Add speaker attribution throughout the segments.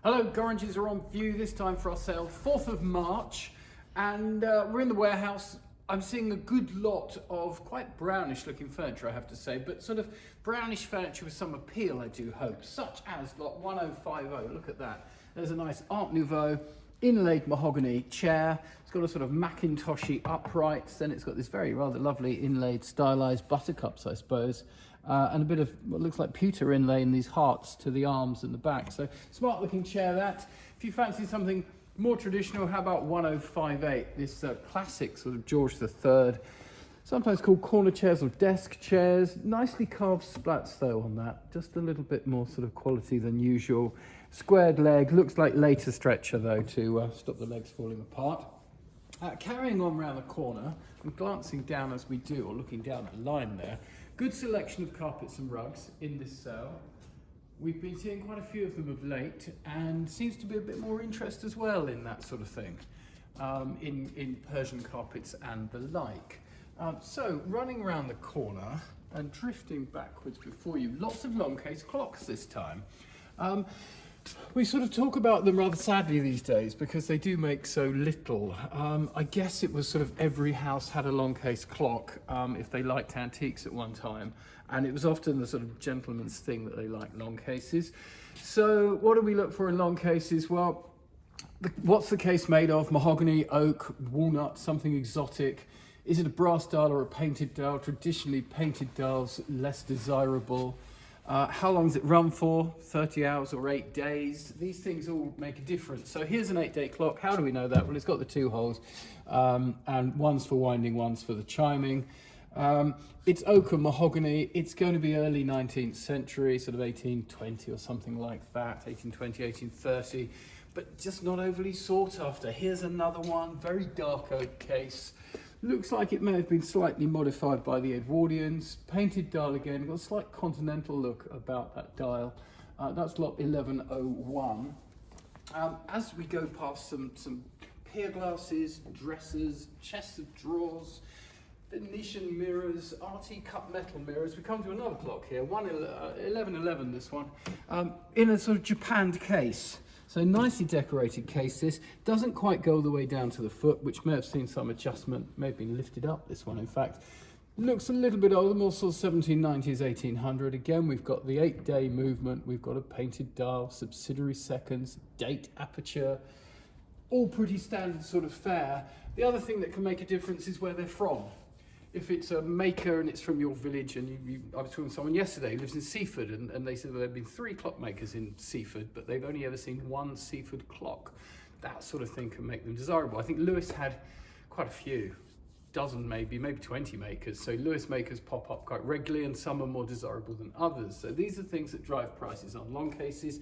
Speaker 1: Hello, Gorringes are on view this time for our sale, 4th of March, and we're in the warehouse. I'm seeing a good lot of quite brownish looking furniture, I have to say, but sort of brownish furniture with some appeal, I do hope, such as lot 1050. Look at that. There's a nice Art Nouveau inlaid mahogany chair. It's got a sort of Macintoshy uprights, then it's got this very rather lovely inlaid stylized buttercups, I suppose, and a bit of what looks like pewter inlay in these hearts to the arms and the back. So smart looking chair that. If you fancy something more traditional, how about 1058, this classic sort of George III, sometimes called corner chairs or desk chairs. Nicely carved splats though on that, just a little bit more sort of quality than usual. Squared leg, looks like later stretcher though to stop the legs falling apart. Carrying on round the corner and glancing down as we do, or looking down the line there, good selection of carpets and rugs in this sale. We've been seeing quite a few of them of late, and seems to be a bit more interest as well in that sort of thing, in Persian carpets and the like. So running around the corner and drifting backwards before you, lots of long case clocks this time. We sort of talk about them rather sadly these days because they do make so little. I guess it was sort of every house had a long case clock if they liked antiques at one time, and it was often the sort of gentleman's thing that they liked long cases. So what do we look for in long cases? Well, what's the case made of? Mahogany, oak, walnut, something exotic. Is it a brass dial or a painted dial? Traditionally painted dials less desirable. How long does it run for? 30 hours or 8 days? These things all make a difference. So here's an 8-day clock. How do we know that? Well, it's got the 2 holes, and one's for winding, one's for the chiming. It's oak and mahogany. It's going to be early 19th century, sort of 1820 or something like that, 1820, 1830, but just not overly sought after. Here's another one, very dark oak case. Looks like it may have been slightly modified by the Edwardians. Painted dial again, got a slight continental look about that dial. That's lot 1101. As we go past some pier glasses, dressers, chests of drawers, Venetian mirrors, RT cut metal mirrors, we come to another clock here, 1111 this one, in a sort of japanned case. So nicely decorated case this, doesn't quite go all the way down to the foot, which may have seen some adjustment, may have been lifted up, this one in fact. Looks a little bit older, more sort of 1790s, 1800. Again, we've got the 8-day movement, we've got a painted dial, subsidiary seconds, date, aperture, all pretty standard sort of fare. The other thing that can make a difference is where they're from. If it's a maker and it's from your village, and I was talking to someone yesterday who lives in Seaford, and they said there have been 3 clockmakers in Seaford, but they've only ever seen 1 Seaford clock. That sort of thing can make them desirable. I think Lewes had quite a few, dozen maybe 20 makers. So Lewes makers pop up quite regularly, and some are more desirable than others. So these are things that drive prices on long cases.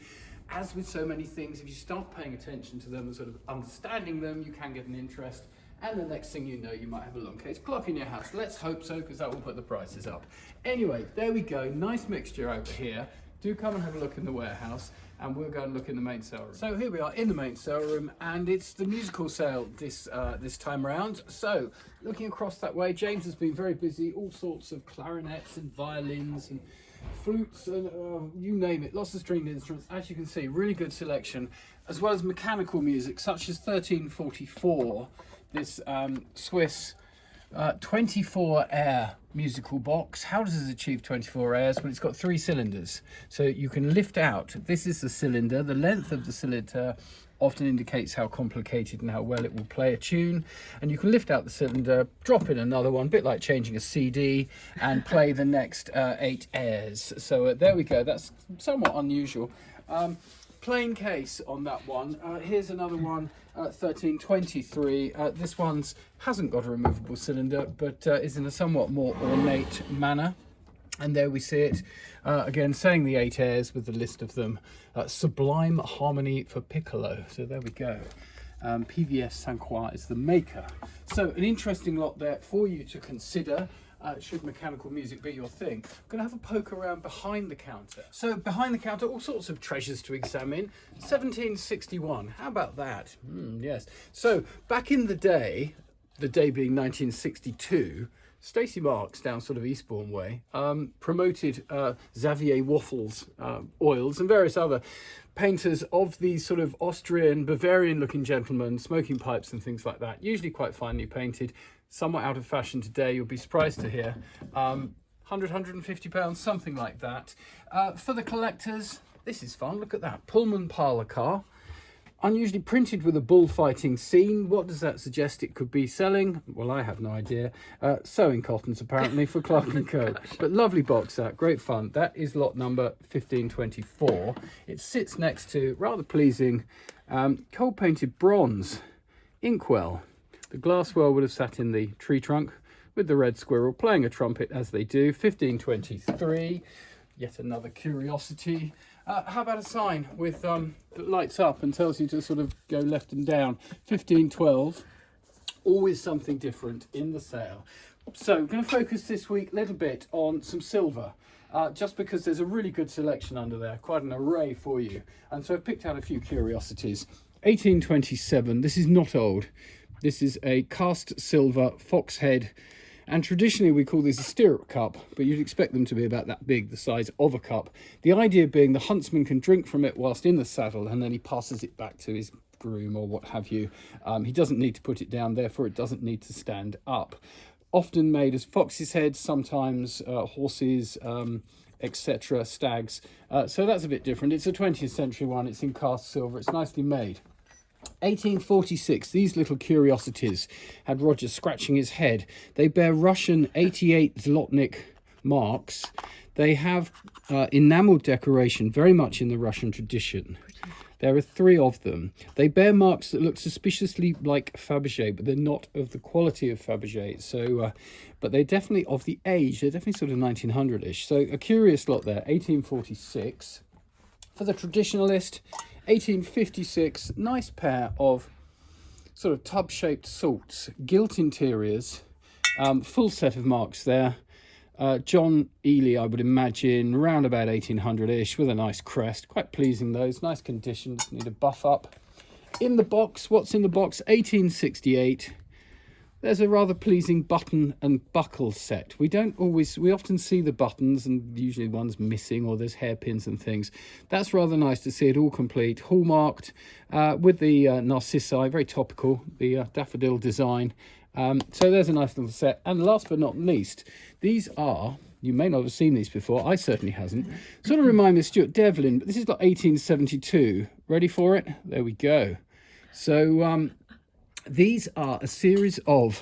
Speaker 1: As with so many things, if you start paying attention to them and sort of understanding them, you can get an interest. And the next thing you know, you might have a long case clock in your house. Let's hope so, because that will put the prices up. Anyway, there we go. Nice mixture over here. Do come and have a look in the warehouse, and we'll go and look in the main sale room. So here we are in the main sale room, and it's the musical sale this time around. So looking across that way, James has been very busy. All sorts of clarinets and violins and flutes and you name it, lots of stringed instruments. As you can see, really good selection, as well as mechanical music such as 1344, this Swiss 24 air musical box. How does it achieve 24 airs? Well, it's got 3 cylinders, so you can lift out. This is the cylinder. The length of the cylinder often indicates how complicated and how well it will play a tune, and you can lift out the cylinder, drop in another one, a bit like changing a CD, and play the next 8 airs. So there we go. That's somewhat unusual. Plain case on that one. Here's another one, 1323. This one's hasn't got a removable cylinder, but is in a somewhat more ornate manner. And there we see it, again saying the 8 airs with the list of them. Sublime Harmony for Piccolo. So there we go. PVS Saint Croix is the maker. So an interesting lot there for you to consider. Should mechanical music be your thing. I'm going to have a poke around behind the counter. So behind the counter, all sorts of treasures to examine. 1761, how about that? Yes. So back in the day being 1962, Stacey Marks down sort of Eastbourne way promoted Xavier Waffles oils and various other painters of these sort of Austrian, Bavarian looking gentlemen, smoking pipes and things like that, usually quite finely painted, somewhat out of fashion today, you'll be surprised to hear. 100, 150 pounds, something like that. For the collectors, this is fun, look at that, Pullman parlour car. Unusually printed with a bullfighting scene. What does that suggest it could be selling? Well, I have no idea. Sewing cottons, apparently, for Clark & Co. But lovely box set, great fun. That is lot number 1524. It sits next to, rather pleasing, coal-painted bronze inkwell. The glasswell would have sat in the tree trunk with the red squirrel playing a trumpet, as they do. 1523, yet another curiosity. How about a sign with that lights up and tells you to sort of go left and down? 1512, always something different in the sale. So I'm going to focus this week a little bit on some silver, just because there's a really good selection under there, quite an array for you. And so I've picked out a few curiosities. 1827, this is not old. This is a cast silver fox head. And traditionally we call these a stirrup cup, but you'd expect them to be about that big, the size of a cup. The idea being the huntsman can drink from it whilst in the saddle, and then he passes it back to his groom or what have you. He doesn't need to put it down, therefore it doesn't need to stand up. Often made as fox's heads, sometimes horses, etc., stags. So that's a bit different. It's a 20th century one, it's in cast silver, it's nicely made. 1846, these little curiosities had Roger scratching his head. They bear Russian 88 zlotnik marks. They have enamelled decoration, very much in the Russian tradition. There are 3 of them. They bear marks that look suspiciously like Fabergé, but they're not of the quality of Fabergé. So, but they're definitely of the age. They're definitely sort of 1900-ish. So a curious lot there, 1846. For the traditionalist, 1856, nice pair of sort of tub-shaped salts, gilt interiors, full set of marks there. John Ely, I would imagine, around about 1800-ish, with a nice crest. Quite pleasing those, nice condition, just need a buff up. In the box, what's in the box? 1868. There's a rather pleasing button and buckle set. We often see the buttons and usually one's missing or there's hairpins and things. That's rather nice to see it all complete, hallmarked with the narcissi, very topical, the daffodil design. So there's a nice little set. And last but not least, these are, you may not have seen these before, I certainly hasn't, sort of remind me of Stuart Devlin, but this is like 1872. Ready for it? There we go. So, these are a series of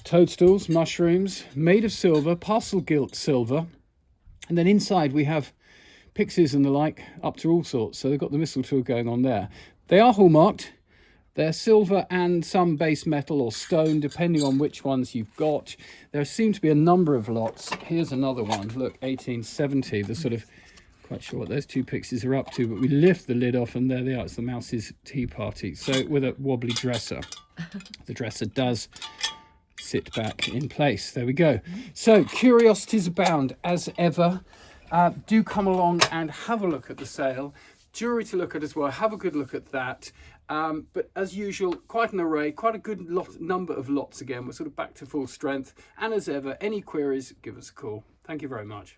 Speaker 1: toadstools, mushrooms, made of silver, parcel gilt silver. And then inside we have pixies and the like, up to all sorts. So they've got the mistletoe going on there. They are hallmarked. They're silver and some base metal or stone, depending on which ones you've got. There seem to be a number of lots. Here's another one. Look, 1870, the sort of, quite sure what those 2 pixies are up to, but we lift the lid off and there they are. It's the mouse's tea party. So with a wobbly dresser. The dresser does sit back in place. There we go. So curiosities abound as ever. Do come along and have a look at the sale. Jewellery to look at as well. Have a good look at that. But as usual, quite an array, quite a good number of lots again. We're sort of back to full strength. And as ever, any queries, give us a call. Thank you very much.